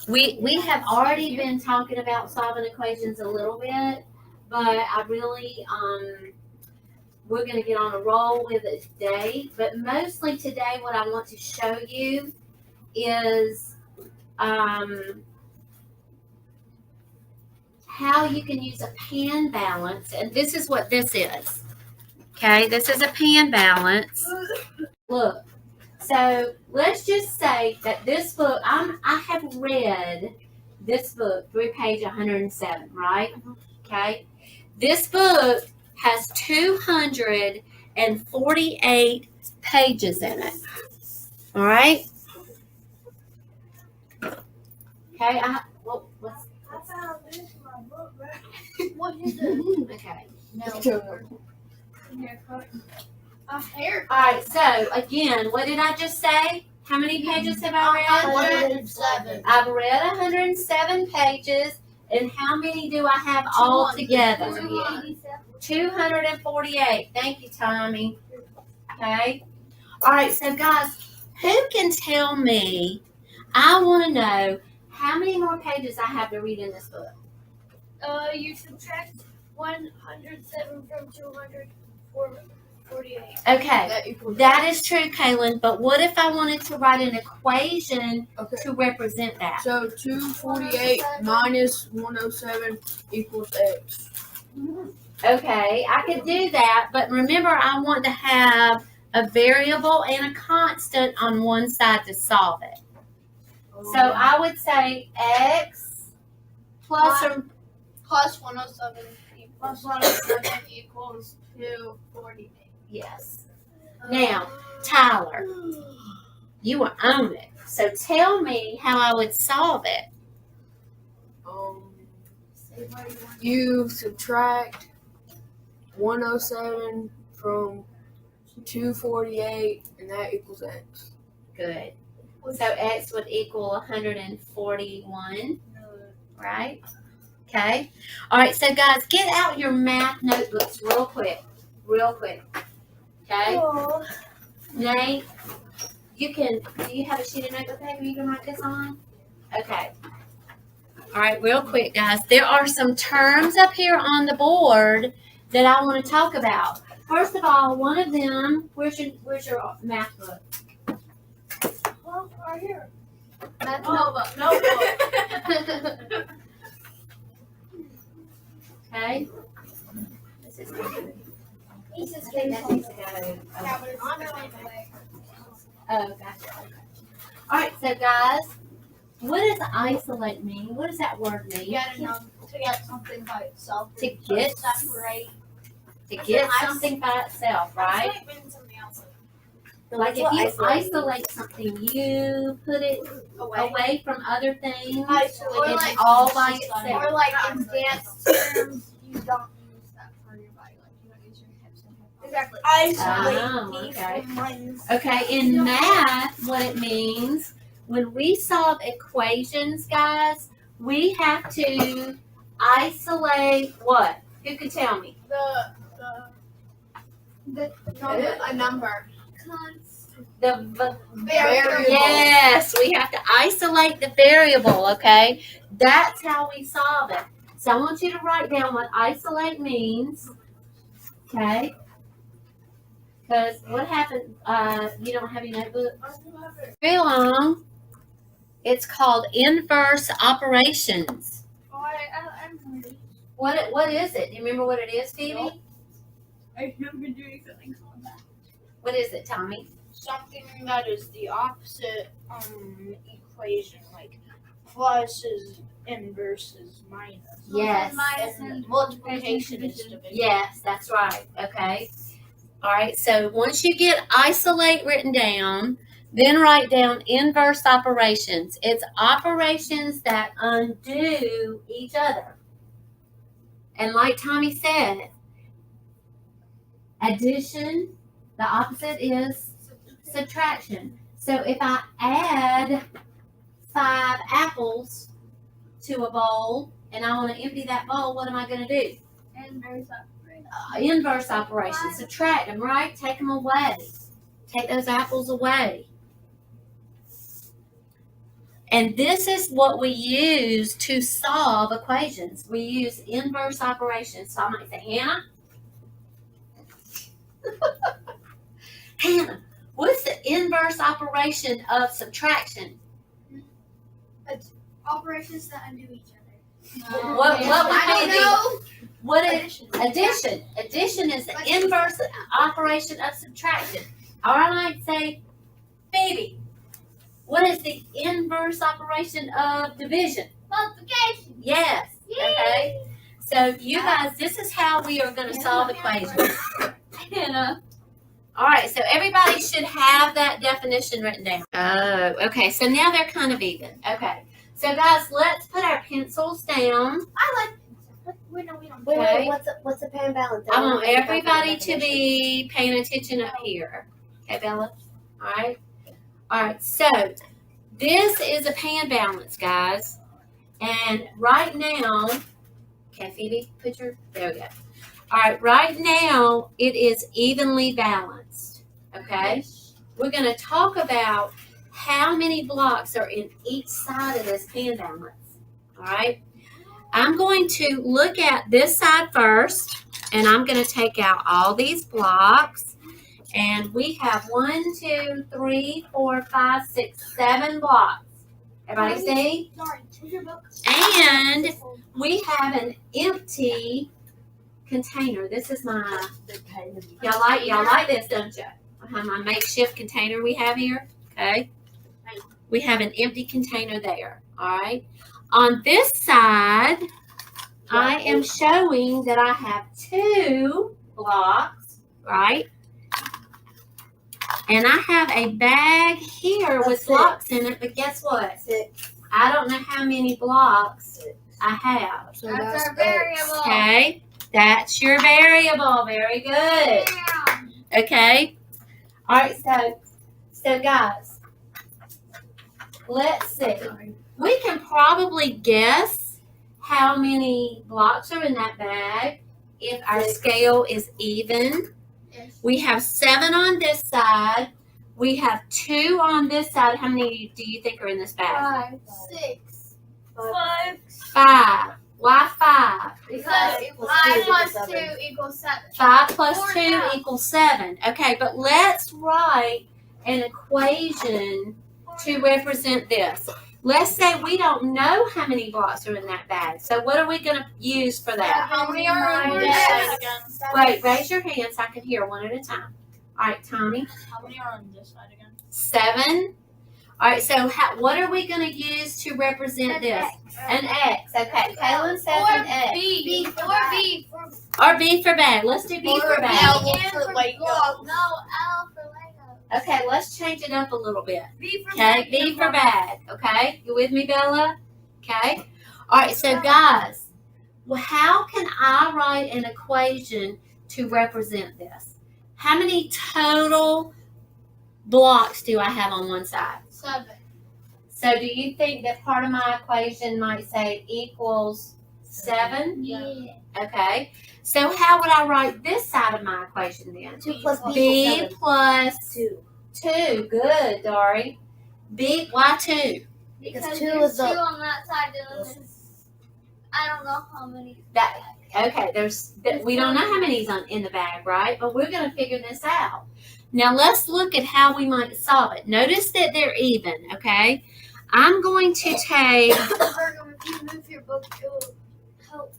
We have already been talking about solving equations a little bit, but I really we're going to get on a roll with it today. But mostly today, what I want to show you is how you can use a pan balance, and this is what this is. Okay, this is a pan balance. Look, so let's just say that this book, I have read this book through page 107, right? Okay, this book has 248 pages in it. All right. Okay. What's I found this in my book, right? What is it? okay. No. Haircut. A haircut. All right. So again, what did I just say? How many pages have I read? 107. I've read 107 pages, and how many do I have all together? 248. Thank you, Tommy. Okay. All right. So guys, who can tell me? I want to know how many more pages I have to read in this book. You subtract 107 from 248. Okay, that is true, Kaylin. But what if I wanted to write an equation to represent that? So 248 minus 107 equals X. Okay, I could do that, but remember I want to have a variable and a constant on one side to solve it. So I would say X plus 107 equals 248. yes. Now, Tyler, you will own it. So tell me how I would solve it. You subtract 107 from 248, and that equals X. Good. So X would equal 141, right? Okay. All right, so guys, get out your math notebooks real quick. Okay? Nate, do you have a sheet of notebook paper you can write this on? Okay. All right, real quick, guys. There are some terms up here on the board that I want to talk about. First of all, one of them, where's your math book? Well, right here. That's Notebook. Okay. This is good. That needs to go. Oh, gotcha. All right, so guys, what does isolate mean? What does that word mean? You gotta know to get something by itself. To get separate. To get something by itself, right? Isolate means something else. Like if you isolate something, you put it away from other things. Isolate. It's all by itself. Or like in dance terms, you don't use that for your body. Like you don't use your hips and hips. Exactly. Isolate. Okay, in math, what it means, when we solve equations, guys, we have to isolate what? Who can tell me? A number. The Variable. Yes, we have to isolate the variable, okay? That's how we solve it. So I want you to write down what isolate means, okay? Because what happened, you don't have your notebook? Very long. It's called inverse operations. What is it? Do you remember what it is, Phoebe? I've never been doing something called that. What is it, Tommy? Something that is the opposite equation, like plus is inverse is minus. Yes. And multiplication is division. Yes, that's right. Okay. All right. So once you get isolate written down, then write down inverse operations. It's operations that undo each other. And like Tommy said, addition, the opposite is subtraction. So if I add 5 apples to a bowl and I want to empty that bowl, what am I going to do? Inverse operation. Subtract them, right? Take them away. Take those apples away. And this is what we use to solve equations. We use inverse operations. So I might say, Hannah, Hannah, what's the inverse operation of subtraction? Operations that undo each other. What would I be don't know. what is addition? Addition is the inverse operation of subtraction. Or I might say, baby, what is the inverse operation of division? Multiplication. Yes. Okay. So you guys, this is how we are going to solve equations. Hannah. All right. So everybody should have that definition written down. Oh, okay. So now they're kind of even. Okay. So guys, let's put our pencils down. I like. Wait, no, we don't. Wait, Okay. What's a pan balance? I want everybody to be paying attention up here. Okay, Bella? All right. All right. So this is a pan balance, guys. And right now, okay, Phoebe, there we go. All right, right now it is evenly balanced. Okay. We're going to talk about how many blocks are in each side of this pan balance. All right. I'm going to look at this side first, and I'm going to take out all these blocks. And we have 1, 2, 3, 4, 5, 6, 7 blocks. Everybody see? Sorry, where's your book? And we have an empty container. This is my, y'all like this, don't you? My makeshift container we have here. Okay. We have an empty container there. All right. On this side, I am showing that I have 2 blocks, right? And I have a bag here with blocks in it, but guess what? 6. I don't know how many blocks I have. So That's our X. variable. Okay, that's your variable. Very good. Okay. All right, so guys, let's see. We can probably guess how many blocks are in that bag if our scale is even. We have 7 on this side. We have 2 on this side. How many do you think are in this bag? 5, 6, 5. 5. Why 5? Because 5 5 plus plus 2 2 equals 7. 5 plus Or 2 no. equals 7. Okay, but let's write an equation to represent this. Let's say we don't know how many blocks are in that bag. So what are we going to use for that? How many are on this Yes. side again? Wait, raise your hand so I can hear one at a time. All right, Tommy. How many are on this side again? 7. All right, so what are we going to use to represent this? An X. Okay, Kaylin says an X. B. Or B. Or B for bag. Let's do B for bag. L for Lego. No, L for Lego. Okay, let's change it up a little bit. B for Okay, B for bag. Okay, you with me, Bella? Okay. All right, so guys, well, how can I write an equation to represent this? How many total blocks do I have on one side? 7. So do you think that part of my equation might say equals 7? Yeah. Okay. So how would I write this side of my equation then? 2 plus B B equals 7. plus 2. 2. Good, Dory. B, why 2? Because 2 there's is 2 the- on that side. I don't know how many. Okay, we don't know how many's in the bag, right? But we're going to figure this out. Now let's look at how we might solve it. Notice that they're even, okay? I'm going to take, Bergum, if you move your book, it will help.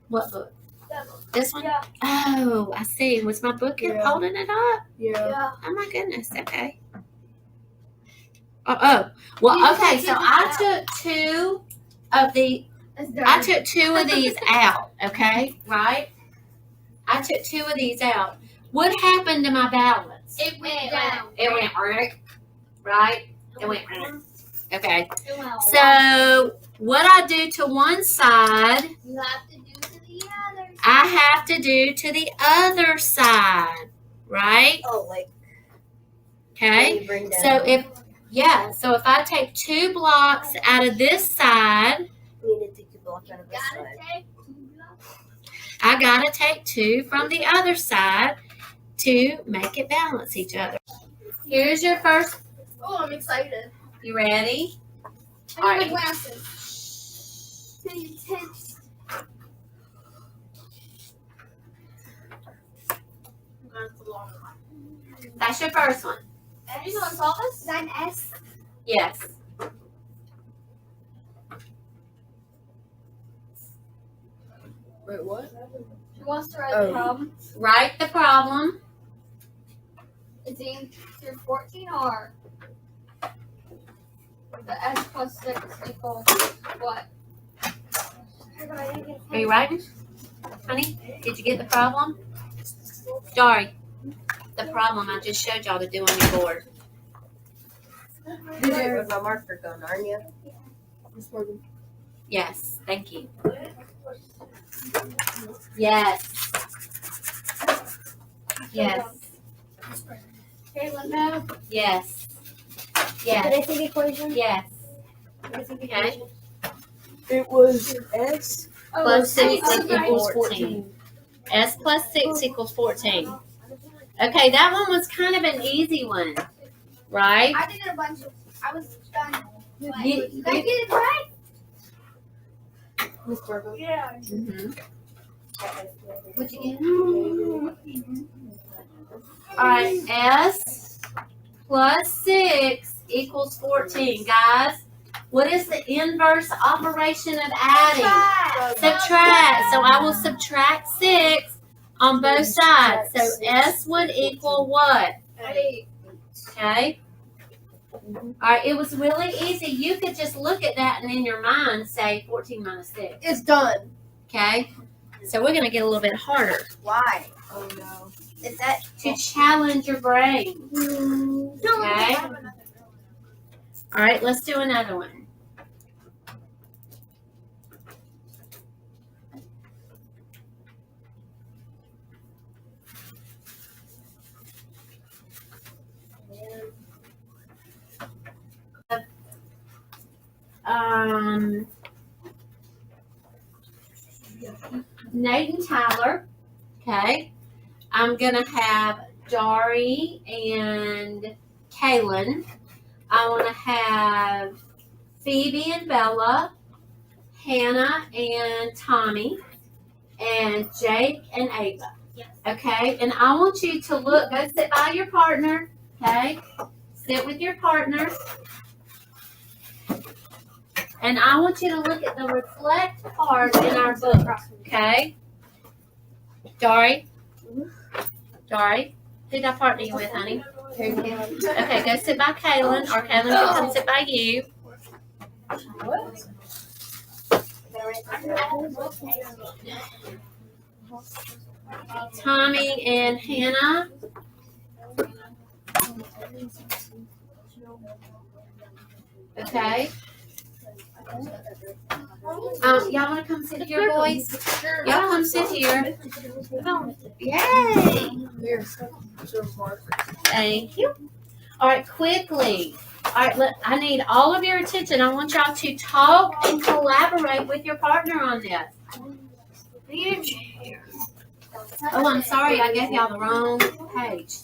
what book? That book. This one? Yeah. Oh, I see. Was my book Yeah. holding it up? Yeah. Yeah. Oh my goodness, okay. Well, okay, so I took 2 of the, I took 2 of these out, okay, right? I took 2 of these out. What happened to my balance? It went down. It went right? It went okay. It went up. So what I do to one side, You have to do to the other. I have to do to the other side, right? Oh, like Okay. you bring down. So if I take 2 blocks out of this side, we need to take 2 blocks out of this Gotta side. take 2 blocks. I gotta take 2 from the other side to make it balance each other. Here's your first. Oh, I'm excited. You ready? All I need right. my glasses. So intense. That's the long one. That's your first one. Are you gonna solve this? Is that an S? Yes. Wait, what? Who wants to write Oh. the problem? Write the problem. Is it through 14 or the S plus 6 equals what? Are you writing? Honey, did you get the problem? Sorry. The problem I just showed y'all to do on your board. With my marker gun, aren't you? Miss Bergum. Yes. Thank you. Yes. Yes. Caitlin, no. Yes. The Yes. basic equation? Yes. Basic Okay. equation. It was S Plus 6 oh, right. equals 14. S plus 6 equals 14. Okay, that one was kind of an easy one, right? I did a bunch of. I was done. You- Did I get it right? Miss Bergum. Yeah. Mhm. What'd you get? All right, S plus 6 equals 14. Guys, what is the inverse operation of adding? Subtract. So I will subtract 6 on both sides. So S would equal what? 8. Okay. All right, it was really easy. You could just look at that and in your mind say 14 minus 6. It's done. Okay. So we're going to get a little bit harder Why? Oh no. Is that to challenge your brain. Okay. All right, let's do another one. Nate and Tyler. Okay. I'm going to have Dari and Kaylin. I want to have Phoebe and Bella, Hannah and Tommy, and Jake and Ava. Okay, and I want you to look, go sit by your partner, okay? Sit with your partner. And I want you to look at the reflect part in our book, okay? Dari? Dari? Who did I partner you with, honey? Okay, go sit by Kaylin, or Kaylin can come sit by you. Tommy and Hannah. Okay. Y'all want to come sit here, boys? Y'all come sit here. Yay! Here. Some markers. Thank you. All right, quickly. All right, I need all of your attention. I want y'all to talk and collaborate with your partner on this. Oh, I'm sorry. I gave y'all the wrong page.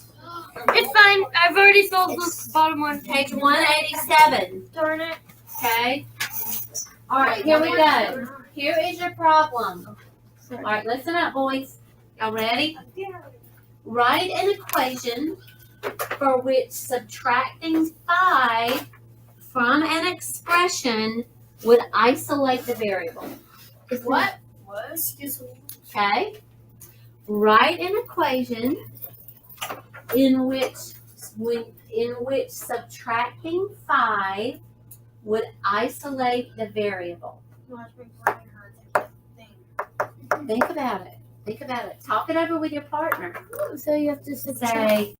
It's fine. I've already solved the bottom one. Page 187. Darn it. Okay. All right, here we go. Here is your problem. All right, listen up, boys. Y'all ready? Write an equation for which subtracting 5 from an expression would isolate the variable. What? Okay? Write an equation in which subtracting 5 would isolate the variable. Think about it. Think about it. Talk it over with your partner. So you have to subtract. Say,